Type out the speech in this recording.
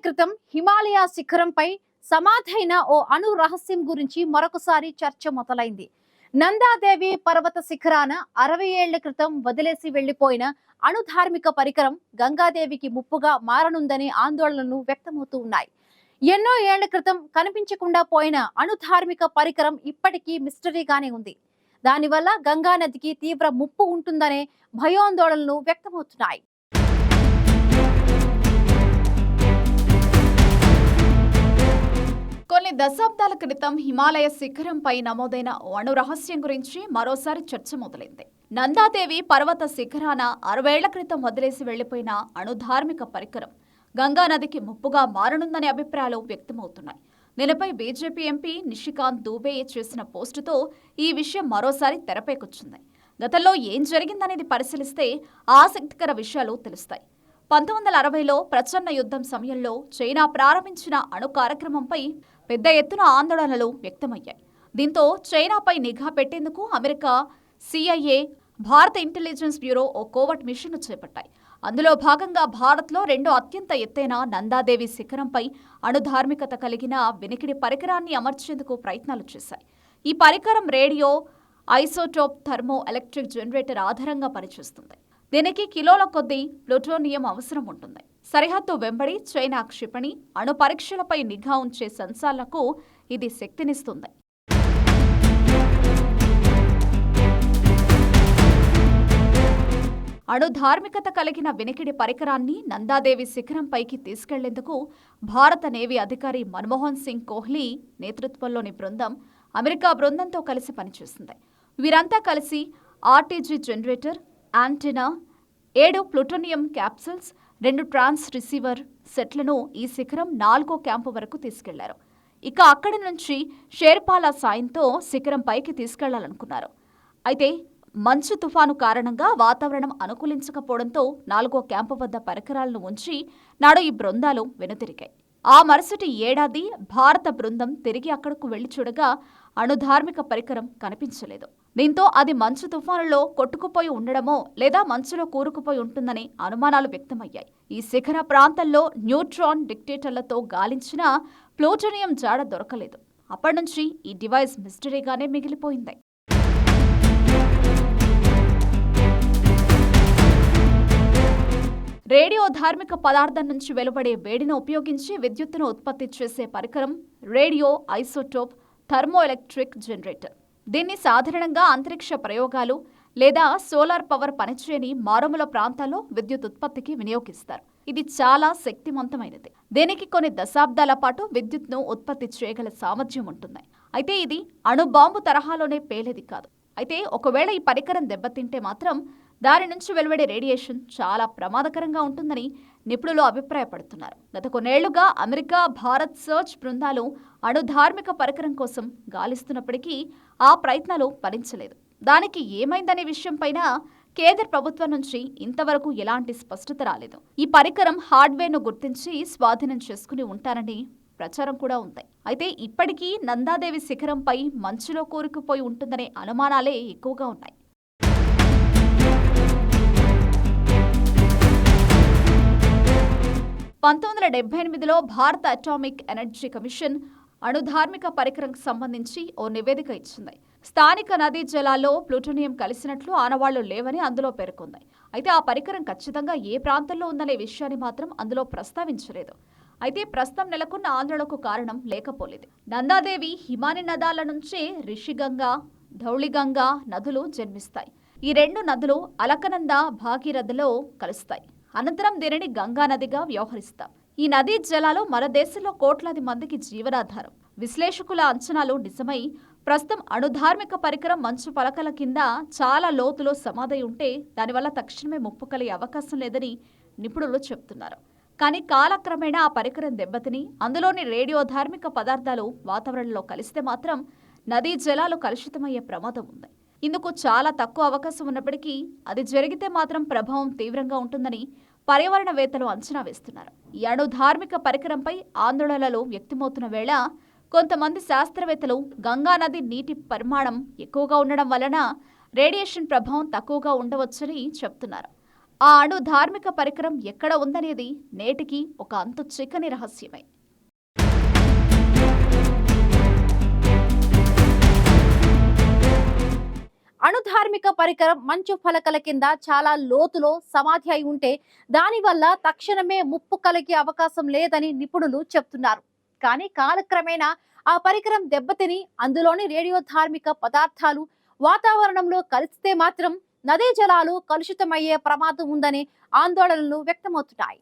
క్రితం హిమాలయ శిఖరంపై సమాధైన ఓ అణు రహస్యం గురించి మరొకసారి చర్చ మొదలైంది. నందాదేవి పర్వత శిఖరాన 60 ఏళ్ల క్రితం వదిలేసి వెళ్లిపోయిన అణుధార్మిక పరికరం గంగాదేవికి ముప్పుగా మారనుందనే ఆందోళనలు వ్యక్తమవుతూ ఉన్నాయి. ఎన్నో ఏళ్ల క్రితం కనిపించకుండా పోయిన అణుధార్మిక పరికరం ఇప్పటికీ మిస్టరీగానే ఉంది. దానివల్ల గంగా నదికి తీవ్ర ముప్పు ఉంటుందనే భయాందోళనలు వ్యక్తమవుతున్నాయి. కొన్ని దశాబ్దాల క్రితం హిమాలయ శిఖరంపై నమోదైన ఓ అణు రహస్యం గురించి మరోసారి చర్చ మొదలైంది. నందాదేవి పర్వత శిఖరాన 60 ఏళ్ల క్రితం వదిలేసి వెళ్లిపోయిన అణుధార్మిక పరికరం గంగా నదికి ముప్పుగా మారనుందనే అభిప్రాయాలు వ్యక్తమవుతున్నాయి. దీనిపై బీజేపీ ఎంపీ నిషికాంత్ దూబే చేసిన పోస్టుతో ఈ విషయం మరోసారి తెరపైకొచ్చింది. గతంలో ఏం జరిగిందనేది పరిశీలిస్తే ఆసక్తికర విషయాలు తెలుస్తాయి. 1960లో ప్రచన్న యుద్ధం సమయంలో చైనా ప్రారంభించిన అణు కార్యక్రమంపై పెద్ద ఎత్తున ఆందోళనలు వ్యక్తమయ్యాయి. దీంతో చైనాపై నిఘా పెట్టేందుకు అమెరికా, CIA, భారత ఇంటెలిజెన్స్ బ్యూరో ఓ కోవర్ట్ మిషన్ను చేపట్టాయి. అందులో భాగంగా భారత్లో రెండో అత్యంత ఎత్తైన నందాదేవి శిఖరంపై అణుధార్మికత కలిగిన వినికిడి పరికరాన్ని అమర్చేందుకు ప్రయత్నాలు చేశాయి. ఈ పరికరం radio isotope thermo electric generator ఆధారంగా పనిచేస్తుంది. దీనికి కిలోల కొద్దీ ప్లూటోనియం అవసరం ఉంటుంది. సరిహద్దు వెంబడి చైనా క్షిపణి, అణు పరీక్షలపై నిఘా ఉంచే సెన్సార్లకు ఇది శక్తినిస్తుంది. అణు ధార్మికత కలిగిన వినికిడి పరికరాన్ని నందాదేవి శిఖరంపైకి తీసుకెళ్లేందుకు భారత నేవీ అధికారి మన్మోహన్ సింగ్ కోహ్లీ నేతృత్వంలోని బృందం అమెరికా బృందంతో కలిసి పనిచేస్తుంది. వీరంతా కలిసి RTG generator, antenna, 7 plutonium capsules, 2 ట్రాన్స్ రిసీవర్ సెట్లను ఈ శిఖరం 4వ క్యాంపు వరకు తీసుకెళ్లారు. ఇక అక్కడి నుంచి షేర్పాల సాయంతో శిఖరం పైకి తీసుకెళ్లాలనుకున్నారు. అయితే మంచు తుఫాను కారణంగా వాతావరణం అనుకూలించకపోవడంతో 4వ క్యాంపు వద్ద పరికరాలను ఉంచి నాడు ఈ బృందాలు వెనుతిరిగాయి. ఆ మరుసటి ఏడాది భారత బృందం తిరిగి అక్కడకు వెళ్లి చూడగా అణుధార్మిక పరికరం కనిపించలేదు. దీంతో అది మంచు తుఫానులో కొట్టుకుపోయి ఉండడమో లేదా మంచులో కూరుకుపోయి ఉంటుందనే అనుమానాలు వ్యక్తమయ్యాయి. ఈ శిఖర ప్రాంతంలో న్యూట్రాన్ డిటెక్టర్లతో గాలించినా ప్లూటోనియం జాడ దొరకలేదు. అప్పటినుంచి ఈ డివైస్ మిస్టరీగానే మిగిలిపోయింది. రేడియో ధార్మిక పదార్థం నుంచి వెలువడే వేడిని ఉపయోగించి విద్యుత్తును ఉత్పత్తి చేసే పరికరం radio isotope thermo electric generator. దీన్ని సాధారణంగా అంతరిక్ష ప్రయోగాలు లేదా సోలార్ పవర్ పనిచేయని మారుమూల ప్రాంతాల్లో విద్యుత్ ఉత్పత్తికి వినియోగిస్తారు. ఇది చాలా శక్తివంతమైనది. దీనికి కొన్ని దశాబ్దాల పాటు విద్యుత్ను ఉత్పత్తి చేయగల సామర్థ్యం ఉంటుంది. అయితే ఇది అణుబాంబు తరహాలోనే పేలేది కాదు. అయితే ఒకవేళ ఈ పరికరం దెబ్బతింటే మాత్రం దాని నుంచి వెలువడే రేడియేషన్ చాలా ప్రమాదకరంగా ఉంటుందని నిపుణులు అభిప్రాయపడుతున్నారు. గత కొన్నేళ్లుగా అమెరికా, భారత్ సర్చ్ బృందాలు అణుధార్మిక పరికరం కోసం గాలిస్తున్నప్పటికీ ఆ ప్రయత్నాలు ఫలించలేదు. దానికి ఏమైందనే విషయంపైన కేంద్ర ప్రభుత్వం నుంచి ఇంతవరకు ఎలాంటి స్పష్టత రాలేదు. ఈ పరికరం హార్డ్వేర్ను గుర్తించి స్వాధీనం చేసుకుని ఉంటారని ప్రచారం కూడా ఉంది. అయితే ఇప్పటికీ నందాదేవి శిఖరంపై మంచులో కూరుకుపోయి ఉంటుందనే అనుమానాలే ఎక్కువగా ఉన్నాయి. 1978లో భారత అటామిక్ ఎనర్జీ కమిషన్ అణుధార్మిక పరికరంకు సంబంధించి ఓ నివేదిక ఇచ్చింది. స్థానిక నదీ జలాల్లో ప్లూటోనియం కలిసినట్లు ఆనవాళ్లు లేవని అందులో పేర్కొంది. అయితే ఆ పరికరం ఖచ్చితంగా ఏ ప్రాంతంలో ఉందనే విషయాన్ని మాత్రం అందులో ప్రస్తావించలేదు. అయితే ప్రస్తుతం నెలకొన్న ఆందోళనకు కారణం లేకపోలేదు. నందాదేవి హిమాని నదాల నుంచే రిషిగంగా, ధౌళిగంగా నదులు జన్మిస్తాయి. ఈ 2 నదులు అలకనంద, భాగీరథలో కలుస్తాయి. అనంతరం దీనిని గంగా నదిగా వ్యవహరిస్తాం. ఈ నదీ జలాలు మన దేశంలో కోట్లాది మందికి జీవనాధారం. విశ్లేషకుల అంచనాలు నిజమై ప్రస్తుతం అణుధార్మిక పరికరం మంచు పలకల కింద చాలా లోతులో సమాధై ఉంటే దానివల్ల తక్షణమే ముప్పు కలిగే అవకాశం లేదని నిపుణులు చెబుతున్నారు. కానీ కాలక్రమేణా ఆ పరికరం దెబ్బతిని అందులోని రేడియోధార్మిక పదార్థాలు వాతావరణంలో కలిస్తే మాత్రం నదీ జలాలు కలుషితమయ్యే ప్రమాదం ఉంది. ఇందుకు చాలా తక్కువ అవకాశం ఉన్నప్పటికీ అది జరిగితే మాత్రం ప్రభావం తీవ్రంగా ఉంటుందని పర్యావరణవేత్తలు అంచనా వేస్తున్నారు. ఈ అణుధార్మిక పరికరంపై ఆందోళనలు వ్యక్తమవుతున్న వేళ కొంతమంది శాస్త్రవేత్తలు గంగా నది నీటి పరిమాణం ఎక్కువగా ఉండడం వలన రేడియేషన్ ప్రభావం తక్కువగా ఉండవచ్చని చెప్తున్నారు. ఆ అణు ధార్మిక పరికరం ఎక్కడ ఉందనేది నేటికి ఒక అంతు చిక్కని రహస్యమే. అణుధార్మిక పరికరం మంచు ఫలకల కింద చాలా లోతులో సమాధి అయి ఉంటే దానివల్ల తక్షణమే ముప్పు కలిగే అవకాశం లేదని నిపుణులు చెప్తున్నారు. కానీ కాలక్రమేణా ఆ పరికరం దెబ్బతిని అందులోని రేడియో ధార్మిక పదార్థాలు వాతావరణంలో కలిస్తే మాత్రం నదీ జలాలు కలుషితమయ్యే ప్రమాదం ఉందని ఆందోళనలు వ్యక్తమవుతున్నాయి.